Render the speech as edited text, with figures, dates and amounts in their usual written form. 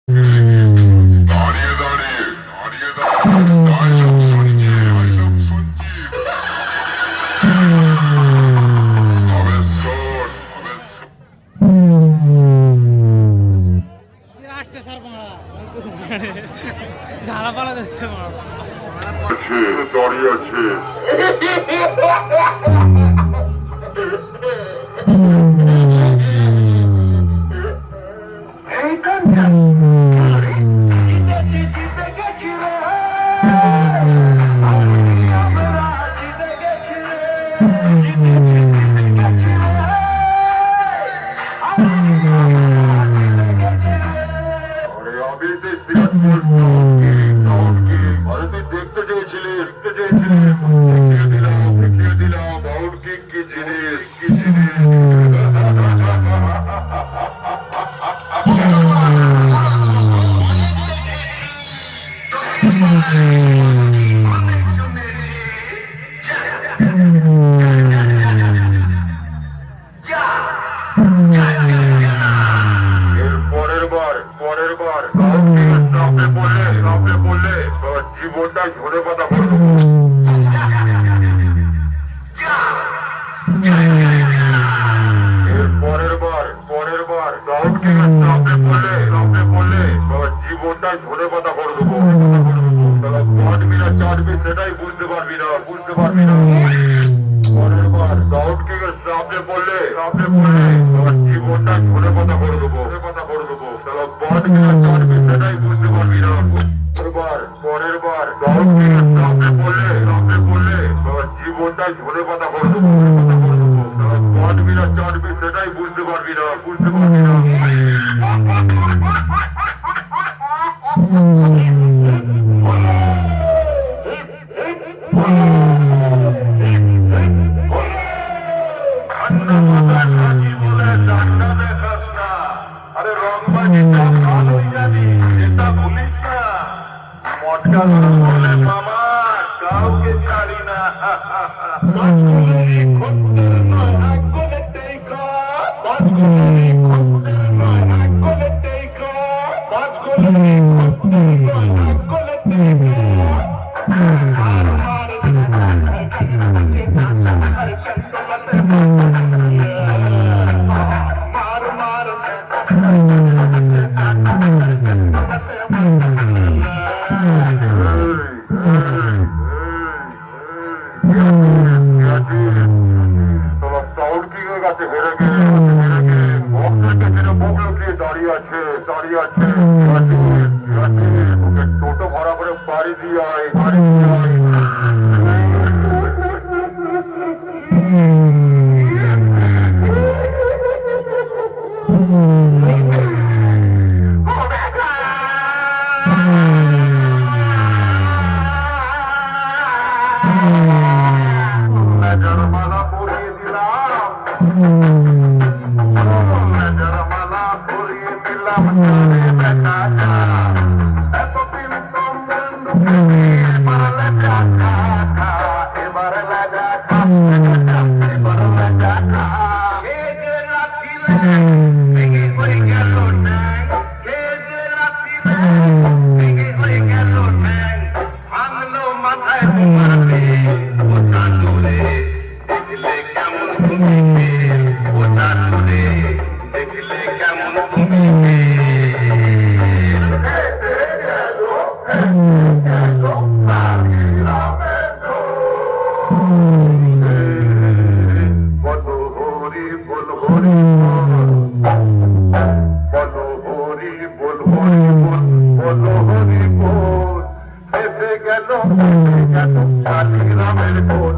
দাঁড়িয়ে দাঁড়িয়ে দাঁড়িয়ে দাঁড়িয়ে ডায়লগ শুনছি ডায়লগ শুনছি তবে শোন তবে বিরাট পেশার বাংলা ঝাড়া পালা যাচ্ছে আছে দাঁড়িয়ে আছে আমি বিরাট আরে তুই দেখতে চেয়েছিলিস দেখিয়ে দিলাম বাউল কিং কি জিনিস কি জিনিস পরের বার সামনে পড়লে তোর জীবনটাই ঝরে পাতা করে দেবো পরের বার সামনে পড়লে তোর জীবনটাই ঝরে পাতা করে দেবো পারবি না চাটবি সেটাই বুঝতে পারবি না পরের বার সাউন্ড কিং এর সামনে পড়লে তোর জীবনটাই ঝরে পাতা করে দেবো পারবি না চাটবি সেটাই বুঝতে পারবি না পরের বার সাউন্ড কিং এর সামনে পড়লে তোর জীবনটাই ঝরে পাতা করে দেবো পারবি না চাটবি সেটাই বুঝতে পারবি না আরে রংবাজি তো ভালোই জানি এটা ভুলিস না মটকা ধরে মামা কাউকে ছাড়ি না দাঁড়িয়ে আছে ওকে টোটো ভাড়া করে বাড়ি দিয়ে আয় মালা পরিয়ে দিলাম এতদিন এবার লাগা মাথায় দেখলে কেমন দেখলে কেমন গেল শালিগ্রামের কোন